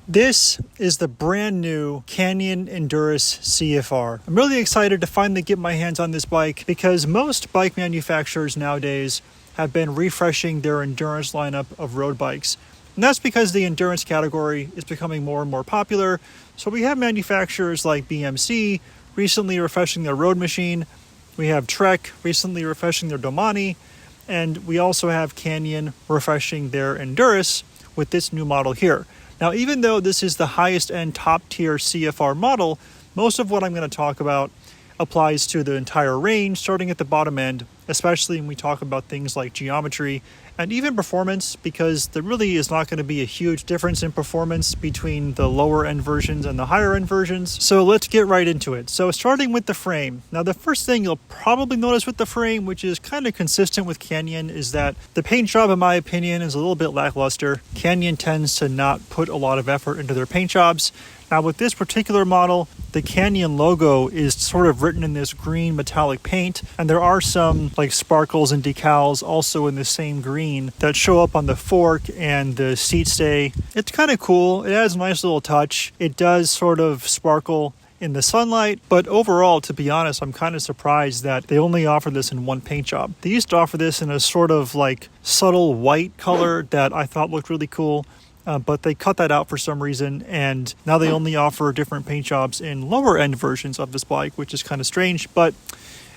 This is the brand new Canyon Endurace CFR. I'm really excited to finally get my hands on this bike because most bike manufacturers nowadays have been refreshing their endurance lineup of road bikes. And that's because the endurance category is becoming more and more popular. So we have manufacturers like BMC recently refreshing their road machine. We have Trek recently refreshing their Domani. And we also have Canyon refreshing their Endurace with this new model here. Now, even though this is the highest end top tier CFR model, most of what I'm going to talk about applies to the entire range, starting at the bottom end, especially when we talk about things like geometry and even performance, because there really is not going to be a huge difference in performance between the lower end versions and the higher end versions. So let's get right into it. So starting with the frame. Now, the first thing you'll probably notice with the frame, which is kind of consistent with Canyon, is that the paint job, in my opinion, is a little bit lackluster. Canyon tends to not put a lot of effort into their paint jobs. Now, with this particular model, the Canyon logo is sort of written in this green metallic paint, and there are some like sparkles and decals also in the same green that show up on the fork and the seat stay. It's kind of cool. It has a nice little touch. It does sort of sparkle in the sunlight, but overall, to be honest, I'm kind of surprised that they only offer this in one paint job. They used to offer this in a sort of like subtle white color that I thought looked really cool. But they cut that out for some reason, and now they only offer different paint jobs in lower end versions of this bike, which is kind of strange. But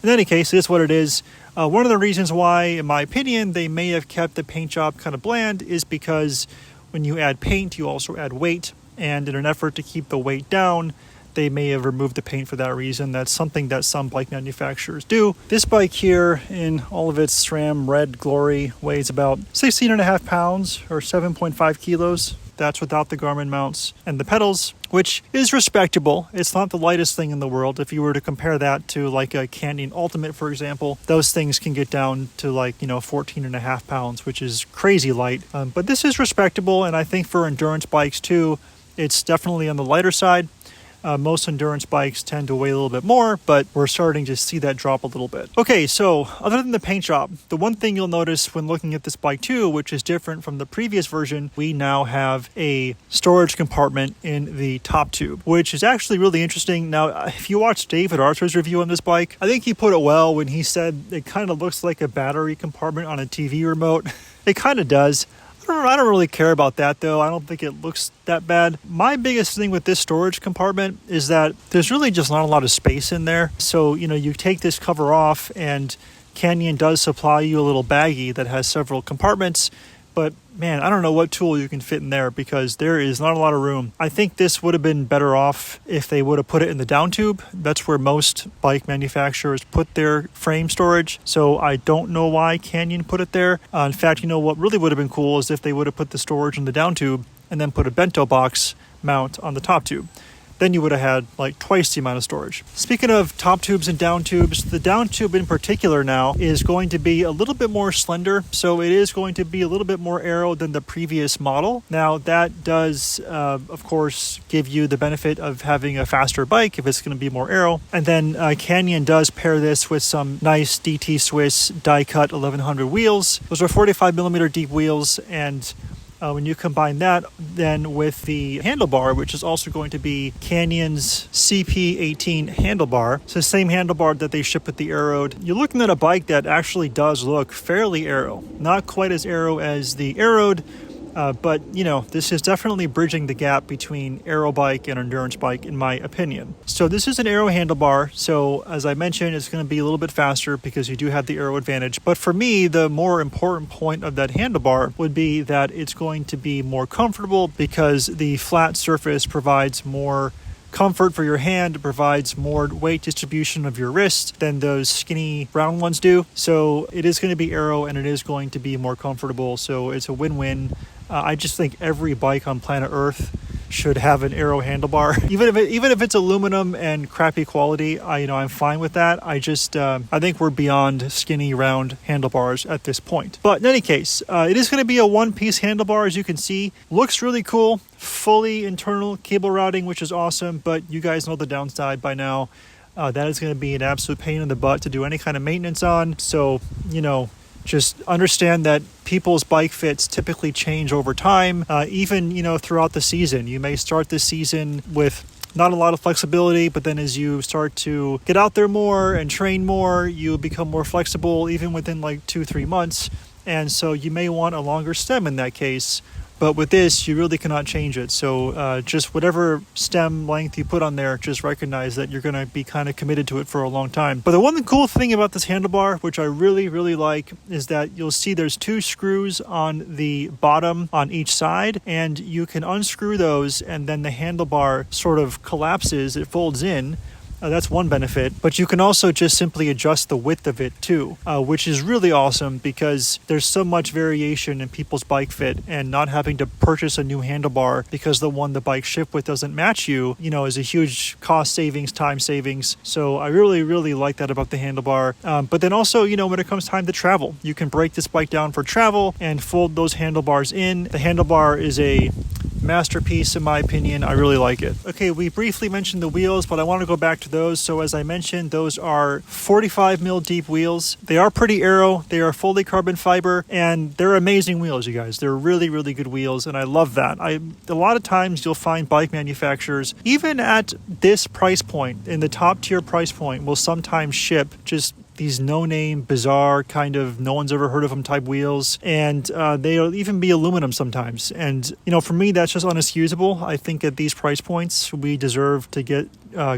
in any case, it is what it is. One of the reasons why, in my opinion, they may have kept the paint job kind of bland is because when you add paint, you also add weight. And in an effort to keep the weight down, they may have removed the paint for that reason. That's something that some bike manufacturers do. This bike here, in all of its SRAM red glory, weighs about 16.5 pounds or 7.5 kilos. That's without the Garmin mounts and the pedals, which is respectable. It's not the lightest thing in the world. If you were to compare that to like a Canyon Ultimate, for example, those things can get down to 14.5 pounds, which is crazy light. But this is respectable, and I think for endurance bikes too, it's definitely on the lighter side. Most endurance bikes tend to weigh a little bit more, but we're starting to see that drop a little bit. Okay, so other than the paint job, the one thing you'll notice when looking at this bike too, which is different from the previous version, we now have a storage compartment in the top tube, which is actually really interesting. Now, if you watch David Arthur's review on this bike, I think he put it well when he said it kind of looks like a battery compartment on a TV remote. It kind of does. I don't really care about that, though. I don't think it looks that bad. My biggest thing with this storage compartment is that there's really just not a lot of space in there. So, you take this cover off, and Canyon does supply you a little baggie that has several compartments. But, man, I don't know what tool you can fit in there because there is not a lot of room. I think this would have been better off if they would have put it in the down tube. That's where most bike manufacturers put their frame storage. So I don't know why Canyon put it there. In fact, what really would have been cool is if they would have put the storage in the down tube and then put a bento box mount on the top tube. Then you would have had like twice the amount of storage. Speaking of top tubes and down tubes, the down tube in particular now is going to be a little bit more slender. So it is going to be a little bit more aero than the previous model. Now that does, of course, give you the benefit of having a faster bike if it's going to be more aero. And then Canyon does pair this with some nice DT Swiss die-cut 1100 wheels. Those are 45 millimeter deep wheels, and when you combine that then with the handlebar, which is also going to be Canyon's CP18 handlebar, it's the same handlebar that they ship with the Aeroad. You're looking at a bike that actually does look fairly aero. Not quite as aero as the Aeroad, but this is definitely bridging the gap between aero bike and endurance bike, in my opinion. So this is an aero handlebar. So as I mentioned, it's going to be a little bit faster because you do have the aero advantage. But for me, the more important point of that handlebar would be that it's going to be more comfortable because the flat surface provides more comfort for your hand. It provides more weight distribution of your wrist than those skinny round ones do. So it is going to be aero and it is going to be more comfortable. So it's a win-win. I just think every bike on planet Earth should have an aero handlebar, even if it's aluminum and crappy quality. I'm fine with that. I think we're beyond skinny round handlebars at this point. But in any case, it is going to be a one-piece handlebar, as you can see. Looks really cool. Fully internal cable routing, which is awesome. But you guys know the downside by now. That is going to be an absolute pain in the butt to do any kind of maintenance on. So Just understand that people's bike fits typically change over time, even, throughout the season. You may start this season with not a lot of flexibility, but then as you start to get out there more and train more, you become more flexible even within like 2-3 months. And so you may want a longer stem in that case. But with this, you really cannot change it. So just whatever stem length you put on there, just recognize that you're going to be kind of committed to it for a long time. But the one cool thing about this handlebar, which I really, really like, is that you'll see there's 2 screws on the bottom on each side, and you can unscrew those, and then the handlebar sort of collapses, it folds in. That's one benefit, but you can also just simply adjust the width of it too, which is really awesome because there's so much variation in people's bike fit, and not having to purchase a new handlebar because the one the bike shipped with doesn't match you, is a huge cost savings, time savings. So I really, really like that about the handlebar. But then also, when it comes time to travel, you can break this bike down for travel and fold those handlebars in. The handlebar is a masterpiece in my opinion. I really like it. Okay, we briefly mentioned the wheels, but I want to go back to those. So as I mentioned, those are 45 mil deep wheels. They are pretty aero. They are fully carbon fiber, and they're amazing wheels, you guys. They're really, really good wheels, and I love that. A lot of times you'll find bike manufacturers, even at this price point, in the top tier price point, will sometimes ship just these no-name, bizarre, kind of no one's ever heard of them type wheels, and they'll even be aluminum sometimes. And for me, that's just unexcusable. I think at these price points, we deserve to get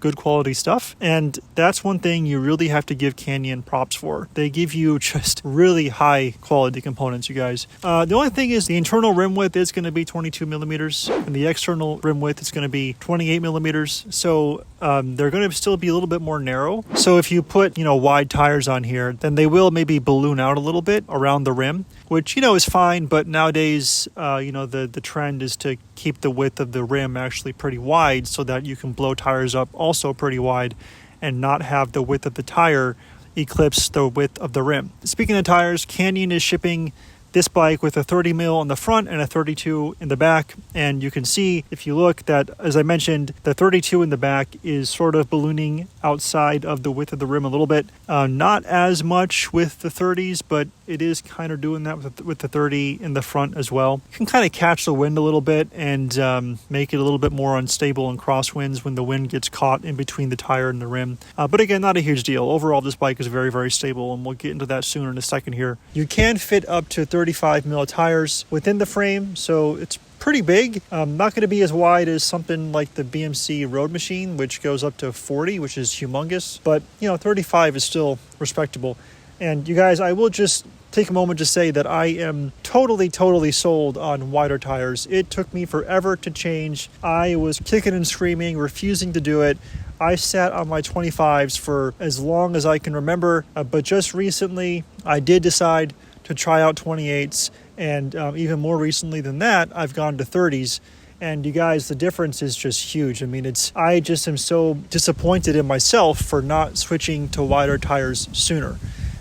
good quality stuff, and that's one thing you really have to give Canyon props for. They give you just really high quality components, you guys. The only thing is the internal rim width is going to be 22 millimeters, and the external rim width is going to be 28 millimeters. So they're going to still be a little bit more narrow. So if you put wide tires on here, then they will maybe balloon out a little bit around the rim, which is fine. But nowadays, the trend is to keep the width of the rim actually pretty wide, so that you can blow tires up also pretty wide and not have the width of the tire eclipse the width of the rim. Speaking of tires, Canyon is shipping this bike with a 30 mil on the front and a 32 in the back. And you can see, if you look, that, as I mentioned, the 32 in the back is sort of ballooning outside of the width of the rim a little bit. Not as much with the 30s, but it is kind of doing that with the 30 in the front as well. You can kind of catch the wind a little bit and make it a little bit more unstable in crosswinds when the wind gets caught in between the tire and the rim. But again, not a huge deal. Overall, this bike is very, very stable, and we'll get into that sooner in a second here. You can fit up to 35 mil tires within the frame, so it's pretty big. Not going to be as wide as something like the BMC Road Machine, which goes up to 40, which is humongous, but 35 is still respectable. And you guys, I will just take a moment to say that I am totally sold on wider tires. It took me forever to change. I was kicking and screaming, refusing to do it. I sat on my 25s for as long as I can remember, but just recently I did decide to try out 28s, and even more recently than that, I've gone to 30s. And you guys, the difference is just huge. I mean, I just am so disappointed in myself for not switching to wider tires sooner.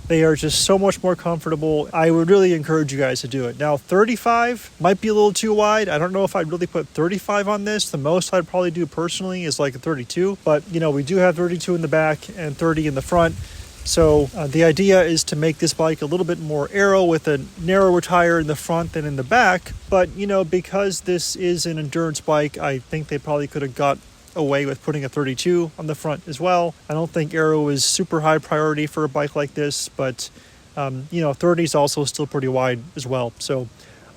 They are just so much more comfortable. I would really encourage you guys to do it. Now, 35 might be a little too wide. I don't know if I'd really put 35 on this. The most I'd probably do personally is like a 32. But, we do have 32 in the back and 30 in the front. So the idea is to make this bike a little bit more aero with a narrower tire in the front than in the back. But, because this is an endurance bike, I think they probably could have got away with putting a 32 on the front as well. I don't think aero is super high priority for a bike like this, but 30 is also still pretty wide as well. So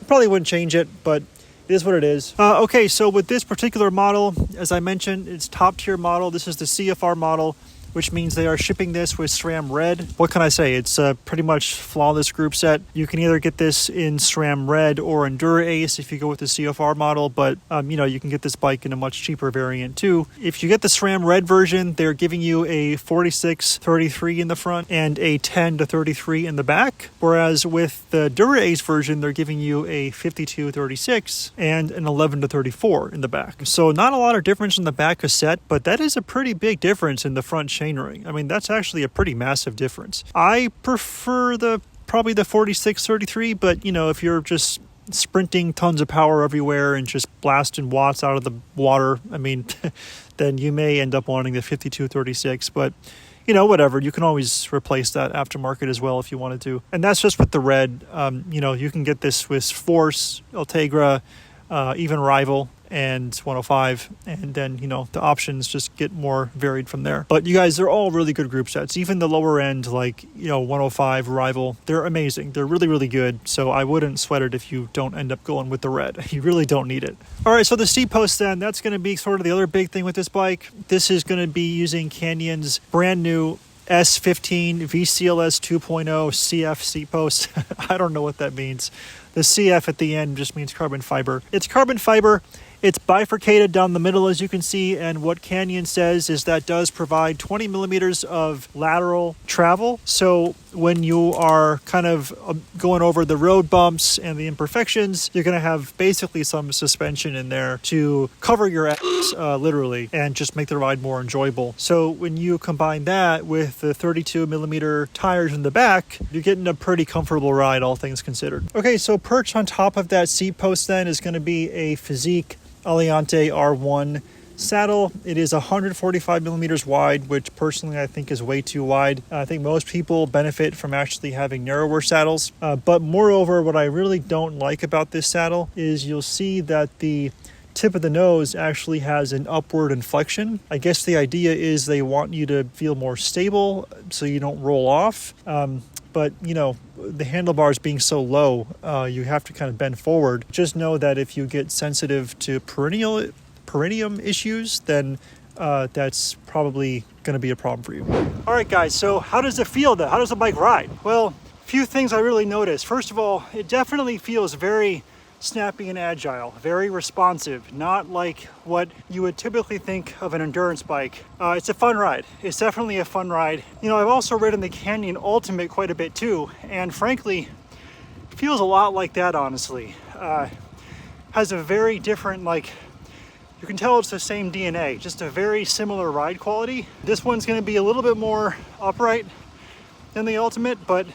I probably wouldn't change it, but it is what it is. Okay, so with this particular model, as I mentioned, it's top tier model. This is the CFR model, which means they are shipping this with SRAM Red. What can I say? It's a pretty much flawless group set. You can either get this in SRAM Red or Endurace if you go with the CFR model, but you can get this bike in a much cheaper variant too. If you get the SRAM Red version, they're giving you a 46-33 in the front and a 10-33 in the back, whereas with the Endurace version, they're giving you a 52-36 and an 11-34 in the back. So not a lot of difference in the back cassette, but that is a pretty big difference in the front chainring. I mean, that's actually a pretty massive difference. I prefer probably the 46-33, but if you're just sprinting tons of power everywhere and just blasting watts out of the water, I mean, then you may end up wanting the 52-36. But whatever. You can always replace that aftermarket as well if you wanted to. And that's just with the red. You can get this with Force, Ultegra, even Rival, and 105, and then the options just get more varied from there. But you guys, they're all really good group sets. Even the lower end, like 105 Rival, they're amazing. They're really, really good. So I wouldn't sweat it if you don't end up going with the red. You really don't need it. All right, so the seat post then, that's going to be sort of the other big thing with this bike. This is going to be using Canyon's brand new S15 VCLS 2.0 CF seat post. I don't know what that means. The CF at the end just means carbon fiber. It's carbon fiber. It's bifurcated down the middle, as you can see, and what Canyon says is that does provide 20 millimeters of lateral travel. So when you are kind of going over the road bumps and the imperfections, you're going to have basically some suspension in there to cover your ass, literally, and just make the ride more enjoyable. So when you combine that with the 32 millimeter tires in the back, you're getting a pretty comfortable ride, all things considered. Okay, so perched on top of that seat post then is going to be a Physique Aliante R1 saddle. It is 145 millimeters wide, which personally I think is way too wide. I think most people benefit from actually having narrower saddles. But moreover, what I really don't like about this saddle is you'll see that the tip of the nose actually has an upward inflection. I guess the idea is they want you to feel more stable so you don't roll off. But, the handlebars being so low, you have to kind of bend forward. Just know that if you get sensitive to perineum issues, then that's probably going to be a problem for you. All right, guys, so how does it feel, though? How does the bike ride? Well, a few things I really noticed. First of all, it definitely feels very snappy and agile, very responsive, not like what you would typically think of an endurance bike. It's a fun ride. It's definitely a fun ride. I've also ridden the Canyon Ultimate quite a bit too, and frankly, it feels a lot like that, honestly. Has a very different, you can tell it's the same DNA, just a very similar ride quality. This one's gonna be a little bit more upright than the Ultimate, but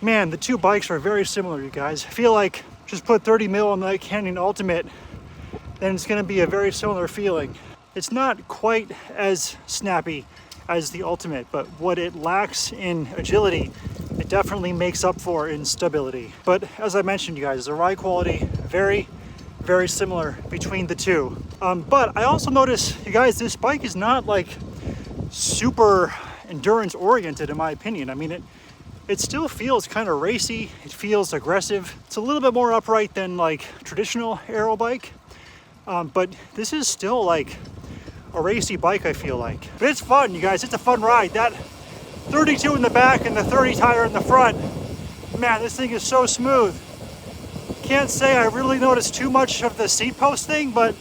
man, the two bikes are very similar, you guys. I feel like just put 30 mil on the Canyon Ultimate, then it's going to be a very similar feeling. It's not quite as snappy as the Ultimate, but what it lacks in agility, it definitely makes up for in stability. But as I mentioned, you guys, the ride quality, very, very similar between the two. But I also noticed, you guys, this bike is not super endurance oriented, in my opinion. I mean, it still feels kind of racy. It feels aggressive. It's a little bit more upright than traditional aero bike. But this is still a racy bike, I feel like. But it's fun, you guys. It's a fun ride. That 32 in the back and the 30 tire in the front. Man, this thing is so smooth. Can't say I really noticed too much of the seat post thing, but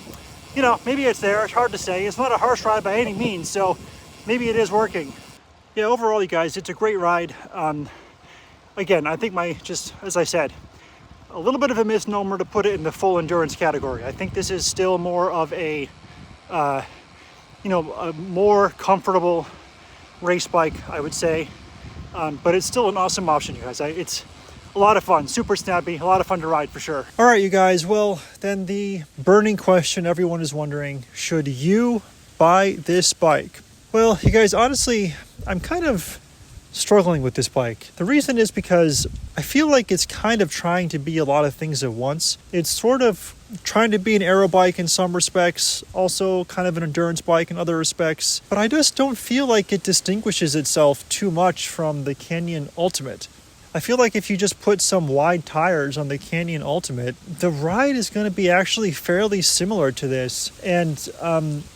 maybe it's there. It's hard to say. It's not a harsh ride by any means, so maybe it is working. Yeah, overall, you guys, it's a great ride. Again, I think as I said, a little bit of a misnomer to put it in the full endurance category. I think this is still more of a more comfortable race bike, I would say. But it's still an awesome option, you guys. It's a lot of fun, super snappy, a lot of fun to ride for sure. All right, you guys, well, then the burning question everyone is wondering, should you buy this bike? Well, you guys, honestly, I'm kind of struggling with this bike. The reason is because I feel like it's kind of trying to be a lot of things at once. It's sort of trying to be an aero bike in some respects, also kind of an endurance bike in other respects, but I just don't feel like it distinguishes itself too much from the Canyon Ultimate. I feel like if you just put some wide tires on the Canyon Ultimate, the ride is going to be actually fairly similar to this. And,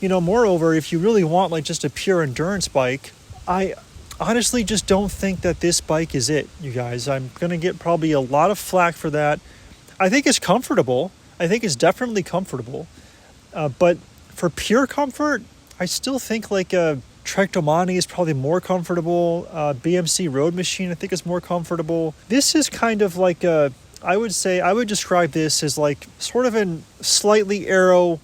moreover, if you really want just a pure endurance bike, I honestly just don't think that this bike is it, you guys. I'm going to get probably a lot of flack for that. I think it's comfortable. I think it's definitely comfortable. But for pure comfort, I still think a Trek Domani is probably more comfortable. BMC Road Machine, I think, is more comfortable. This is kind of I would describe this as sort of a slightly aero,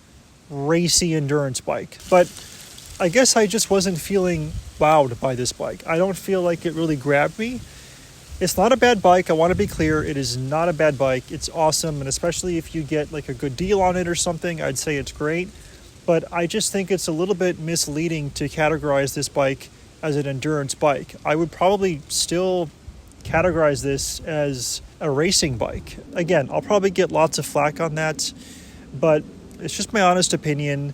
racy endurance bike. But I guess I just wasn't feeling wowed by this bike. I don't feel like it really grabbed me. It's not a bad bike. I want to be clear. It is not a bad bike. It's awesome. And especially if you get a good deal on it or something, I'd say it's great. But I just think it's a little bit misleading to categorize this bike as an endurance bike. I would probably still categorize this as a racing bike. Again, I'll probably get lots of flack on that, but it's just my honest opinion.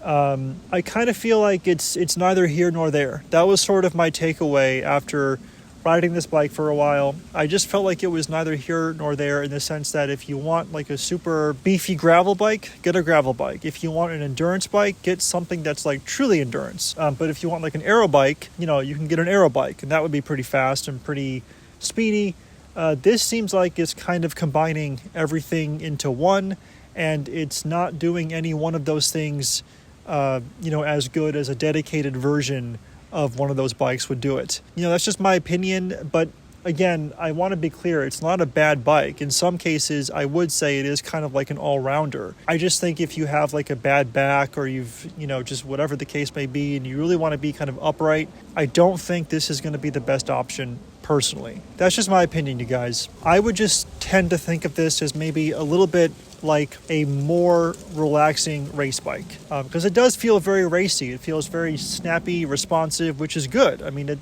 I kind of feel like it's neither here nor there. That was sort of my takeaway after riding this bike for a while. I just felt like it was neither here nor there, in the sense that if you want like a super beefy gravel bike, get a gravel bike. If you want an endurance bike, get something that's like truly endurance. But if you want like an aero bike, you can get an aero bike, and that would be pretty fast and pretty speedy. This seems like it's kind of combining everything into one, and it's not doing any one of those things as good as a dedicated version of one of those bikes would do it. That's just my opinion, but again, I want to be clear, it's not a bad bike. In some cases, I would say it is kind of like an all-rounder. I just think if you have like a bad back, or you've, just whatever the case may be, and you really want to be kind of upright, I don't think this is going to be the best option personally. That's just my opinion, you guys. I would just tend to think of this as maybe a little bit like a more relaxing race bike, because it does feel very racy. It feels very snappy, responsive, which is good. I mean,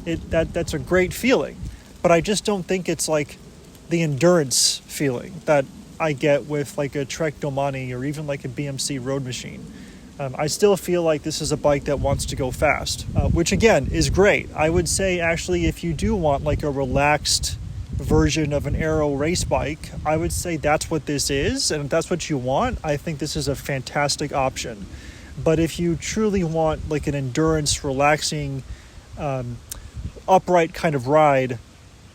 that's a great feeling, but I just don't think it's like the endurance feeling that I get with like a Trek Domani or even like a BMC road machine. I still feel like this is a bike that wants to go fast, which again is great. I would say actually, if you do want like a relaxed version of an aero race bike, I would say that's what this is, and if that's what you want, I think this is a fantastic option. But if you truly want like an endurance, relaxing, upright kind of ride,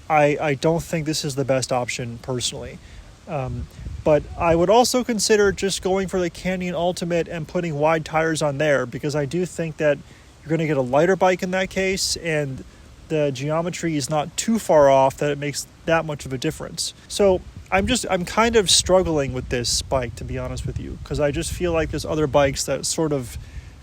I don't think this is the best option personally. But I would also consider just going for the Canyon Ultimate and putting wide tires on there, because I do think that you're going to get a lighter bike in that case, and the geometry is not too far off that it makes that much of a difference. So I'm kind of struggling with this bike, to be honest with you, because I just feel like there's other bikes that sort of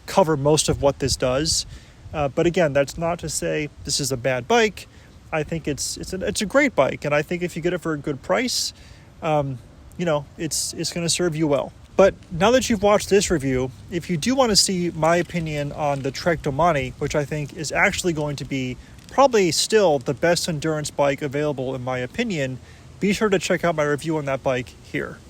cover most of what this does. But again, that's not to say this is a bad bike. I think it's a great bike, and I think if you get it for a good price, it's going to serve you well. But now that you've watched this review, if you do want to see my opinion on the Trek Domani, which I think is actually going to be probably still the best endurance bike available in my opinion, be sure to check out my review on that bike here.